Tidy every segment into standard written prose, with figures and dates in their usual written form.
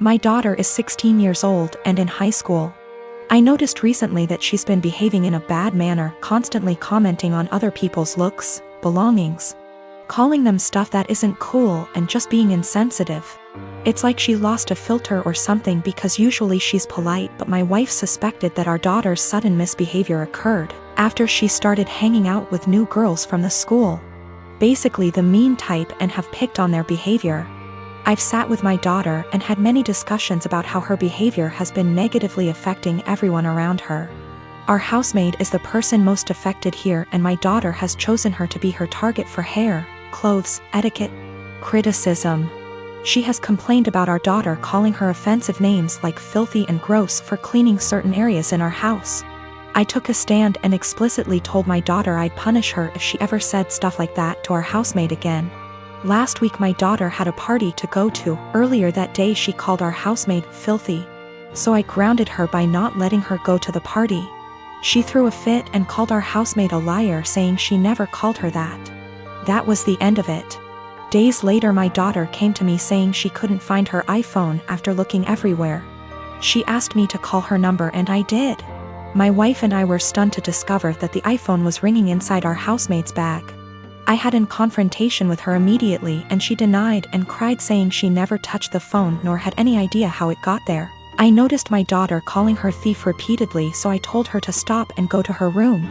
My daughter is 16 years old and in high school. I noticed recently that she's been behaving in a bad manner, constantly commenting on other people's looks, belongings, calling them stuff that isn't cool, and just being insensitive. It's like she lost a filter or something, because usually she's polite, but my wife suspected that our daughter's sudden misbehavior occurred after she started hanging out with new girls from the school. Basically the mean type, and have picked on their behavior. I've sat with my daughter and had many discussions about how her behavior has been negatively affecting everyone around her. Our housemaid is the person most affected here, and my daughter has chosen her to be her target for hair, clothes, etiquette, criticism. She has complained about our daughter calling her offensive names like filthy and gross for cleaning certain areas in our house. I took a stand and explicitly told my daughter I'd punish her if she ever said stuff like that to our housemaid again. Last week my daughter had a party to go to. Earlier that day she called our housemaid filthy, so I grounded her by not letting her go to the party. She threw a fit and called our housemaid a liar, saying she never called her that. That was the end of it. Days later my daughter came to me saying she couldn't find her iPhone after looking everywhere. She asked me to call her number and I did. My wife and I were stunned to discover that the iPhone was ringing inside our housemaid's bag. I had in confrontation with her immediately, and she denied and cried, saying she never touched the phone nor had any idea how it got there. I noticed my daughter calling her thief repeatedly, so I told her to stop and go to her room.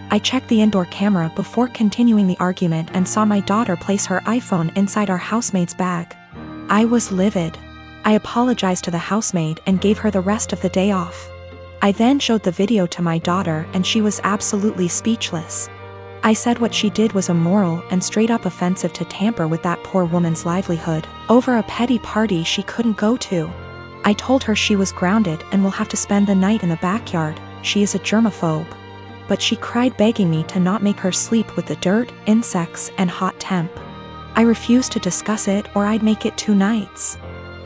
I checked the indoor camera before continuing the argument and saw my daughter place her iPhone inside our housemaid's bag. I was livid. I apologized to the housemaid and gave her the rest of the day off. I then showed the video to my daughter and she was absolutely speechless. I said what she did was immoral and straight up offensive to tamper with that poor woman's livelihood over a petty party she couldn't go to. I told her she was grounded and will have to spend the night in the backyard. She is a germaphobe. But she cried, begging me to not make her sleep with the dirt, insects, and hot temp. I refused to discuss it or I'd make it 2 nights.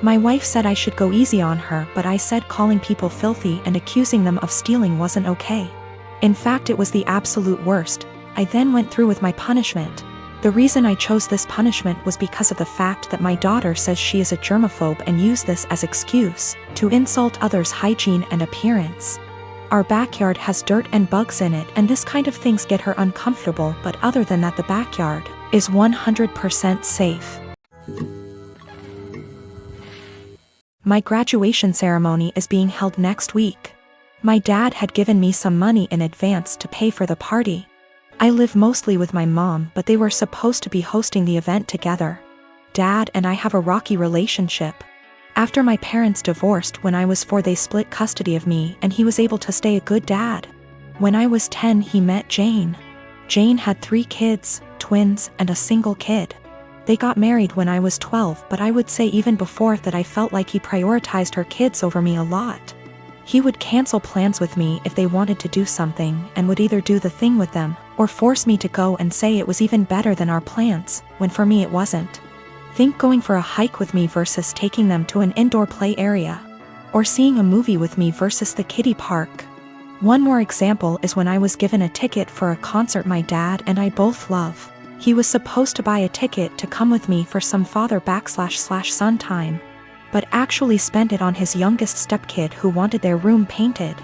My wife said I should go easy on her, but I said calling people filthy and accusing them of stealing wasn't okay. In fact, it was the absolute worst. I then went through with my punishment. The reason I chose this punishment was because of the fact that my daughter says she is a germaphobe and used this as excuse to insult others' hygiene and appearance. Our backyard has dirt and bugs in it, and this kind of things get her uncomfortable, but other than that the backyard is 100% safe. My graduation ceremony is being held next week. My dad had given me some money in advance to pay for the party. I live mostly with my mom, but they were supposed to be hosting the event together. Dad and I have a rocky relationship. After my parents divorced when I was 4, they split custody of me and he was able to stay a good dad. When I was 10 he met Jane. Jane had 3 kids, twins, and a single kid. They got married when I was 12, but I would say even before that I felt like he prioritized her kids over me a lot. He would cancel plans with me if they wanted to do something, and would either do the thing with them, or force me to go and say it was even better than our plans, when for me it wasn't. Think going for a hike with me versus taking them to an indoor play area. Or seeing a movie with me versus the kiddie park. One more example is when I was given a ticket for a concert my dad and I both love. He was supposed to buy a ticket to come with me for some father/son time, but actually spent it on his youngest stepkid who wanted their room painted.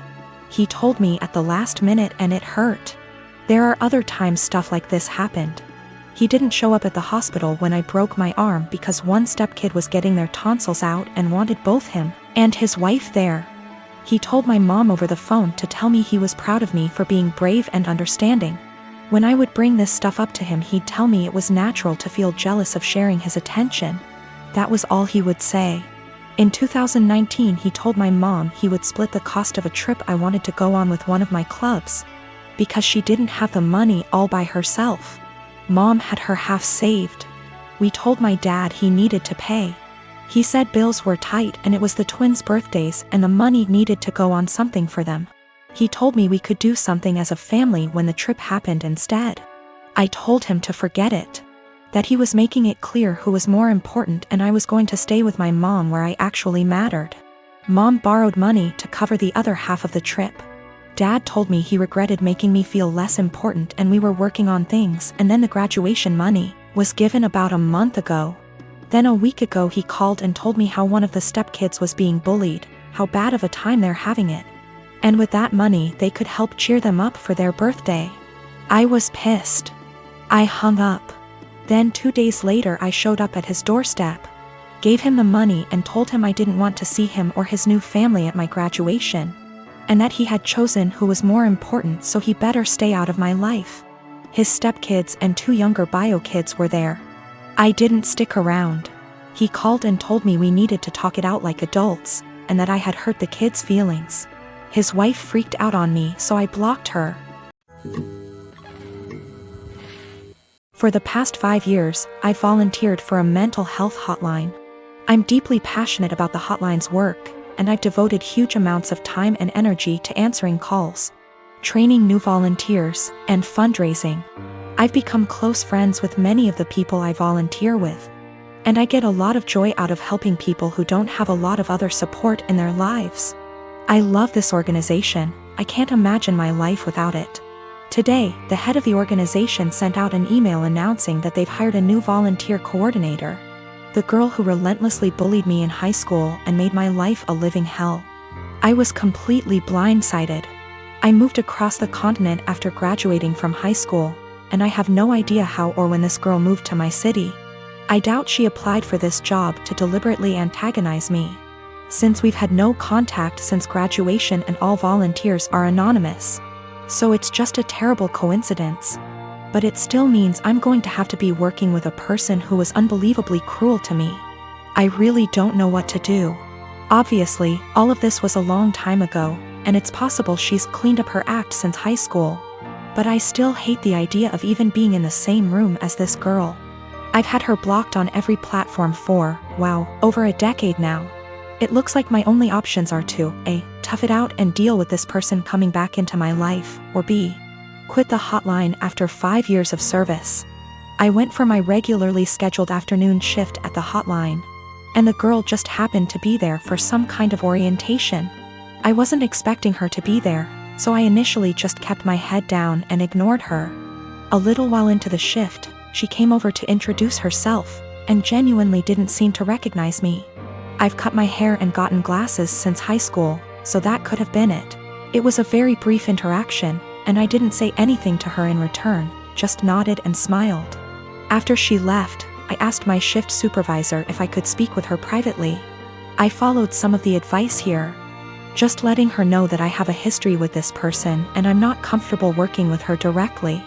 He told me at the last minute and it hurt. There are other times stuff like this happened. He didn't show up at the hospital when I broke my arm because one stepkid was getting their tonsils out and wanted both him and his wife there. He told my mom over the phone to tell me he was proud of me for being brave and understanding. When I would bring this stuff up to him, he'd tell me it was natural to feel jealous of sharing his attention. That was all he would say. In 2019 he told my mom he would split the cost of a trip I wanted to go on with one of my clubs, because she didn't have the money all by herself. Mom had her half saved. We told my dad he needed to pay. He said bills were tight and it was the twins' birthdays and the money needed to go on something for them. He told me we could do something as a family when the trip happened instead. I told him to forget it. That he was making it clear who was more important and I was going to stay with my mom where I actually mattered. Mom borrowed money to cover the other half of the trip. Dad told me he regretted making me feel less important and we were working on things, and then the graduation money was given about a month ago. Then a week ago he called and told me how one of the stepkids was being bullied, how bad of a time they're having it. And with that money they could help cheer them up for their birthday. I was pissed. I hung up. Then 2 days later I showed up at his doorstep, gave him the money and told him I didn't want to see him or his new family at my graduation, and that he had chosen who was more important, so he better stay out of my life. His stepkids and 2 younger bio kids were there. I didn't stick around. He called and told me we needed to talk it out like adults, and that I had hurt the kids' feelings. His wife freaked out on me, so I blocked her. For the past 5 years, I volunteered for a mental health hotline. I'm deeply passionate about the hotline's work, and I've devoted huge amounts of time and energy to answering calls, training new volunteers, and fundraising. I've become close friends with many of the people I volunteer with, and I get a lot of joy out of helping people who don't have a lot of other support in their lives. I love this organization. I can't imagine my life without it. Today, the head of the organization sent out an email announcing that they've hired a new volunteer coordinator, the girl who relentlessly bullied me in high school and made my life a living hell. I was completely blindsided. I moved across the continent after graduating from high school, and I have no idea how or when this girl moved to my city. I doubt she applied for this job to deliberately antagonize me, since we've had no contact since graduation and all volunteers are anonymous. So it's just a terrible coincidence. But it still means I'm going to have to be working with a person who was unbelievably cruel to me. I really don't know what to do. Obviously, all of this was a long time ago, and it's possible she's cleaned up her act since high school. But I still hate the idea of even being in the same room as this girl. I've had her blocked on every platform for, wow, over a decade now. It looks like my only options are to A, tough it out and deal with this person coming back into my life, or B, quit the hotline after 5 years of service. I went for my regularly scheduled afternoon shift at the hotline, and the girl just happened to be there for some kind of orientation. I wasn't expecting her to be there, so I initially just kept my head down and ignored her. A little while into the shift, she came over to introduce herself, and genuinely didn't seem to recognize me. I've cut my hair and gotten glasses since high school, so that could have been it. It was a very brief interaction, and I didn't say anything to her in return, just nodded and smiled. After she left, I asked my shift supervisor if I could speak with her privately. I followed some of the advice here, just letting her know that I have a history with this person and I'm not comfortable working with her directly.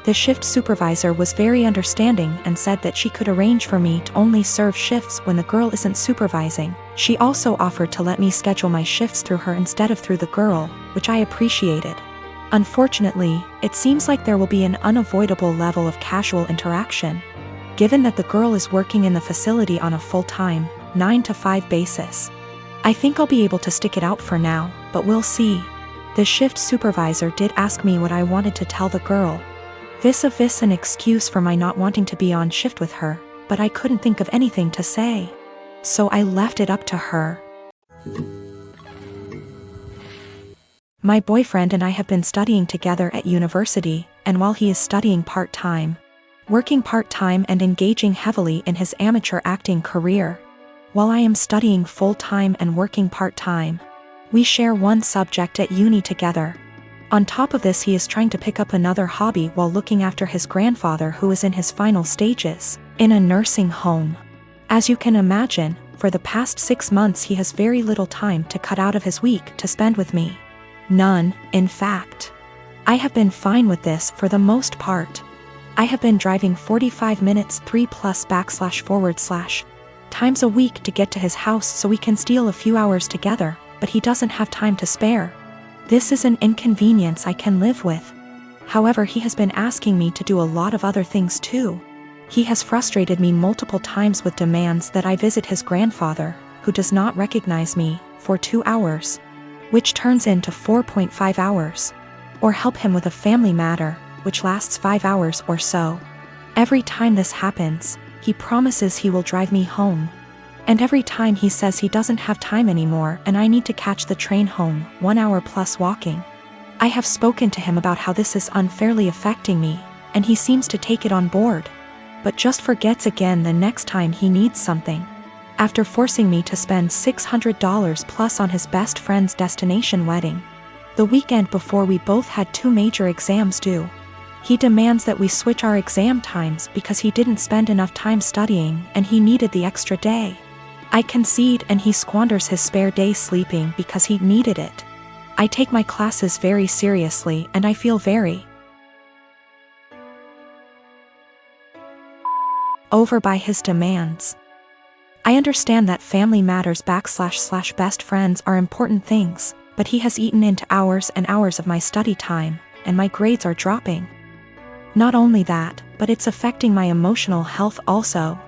The shift supervisor was very understanding and said that she could arrange for me to only serve shifts when the girl isn't supervising. She also offered to let me schedule my shifts through her instead of through the girl, which I appreciated. Unfortunately, it seems like there will be an unavoidable level of casual interaction, given that the girl is working in the facility on a full-time, 9-to-5 basis. I think I'll be able to stick it out for now, but we'll see. The shift supervisor did ask me what I wanted to tell the girl. Vis-a-vis an excuse for my not wanting to be on shift with her, but I couldn't think of anything to say. So I left it up to her. My boyfriend and I have been studying together at university, and while he is studying part-time, working part-time and engaging heavily in his amateur acting career, while I am studying full-time and working part-time, we share one subject at uni together. On top of this, he is trying to pick up another hobby while looking after his grandfather who is in his final stages, in a nursing home. As you can imagine, for the past 6 months he has very little time to cut out of his week to spend with me. None, in fact. I have been fine with this for the most part. I have been driving 45 minutes 3+// times a week to get to his house so we can steal a few hours together, but he doesn't have time to spare. This is an inconvenience I can live with. However, he has been asking me to do a lot of other things too. He has frustrated me multiple times with demands that I visit his grandfather, who does not recognize me, for 2 hours, which turns into 4.5 hours, or help him with a family matter, which lasts 5 hours or so. Every time this happens, he promises he will drive me home. And every time he says he doesn't have time anymore and I need to catch the train home, 1 hour plus walking. I have spoken to him about how this is unfairly affecting me, and he seems to take it on board. but just forgets again the next time he needs something. After forcing me to spend $600 plus on his best friend's destination wedding, the weekend before we both had 2 major exams due. He demands that we switch our exam times because he didn't spend enough time studying and he needed the extra day. I concede and he squanders his spare day sleeping because he needed it. I take my classes very seriously and I feel very over by his demands. I understand that family matters / best friends are important things, but he has eaten into hours and hours of my study time, and my grades are dropping. Not only that, but it's affecting my emotional health also.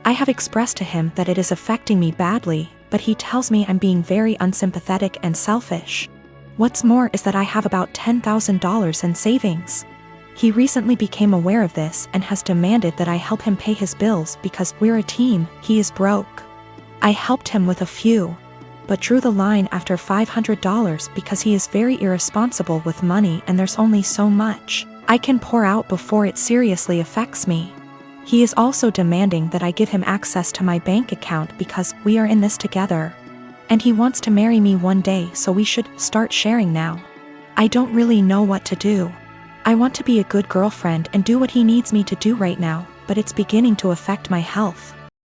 I have expressed to him that it is affecting me badly, but he tells me I'm being very unsympathetic and selfish. What's more is that I have about $10,000 in savings. He recently became aware of this and has demanded that I help him pay his bills because we're a team. He is broke. I helped him with a few, but drew the line after $500 because he is very irresponsible with money and there's only so much I can pour out before it seriously affects me. He is also demanding that I give him access to my bank account because we are in this together. And he wants to marry me one day, so we should start sharing now. I don't really know what to do. I want to be a good girlfriend and do what he needs me to do right now, but it's beginning to affect my health.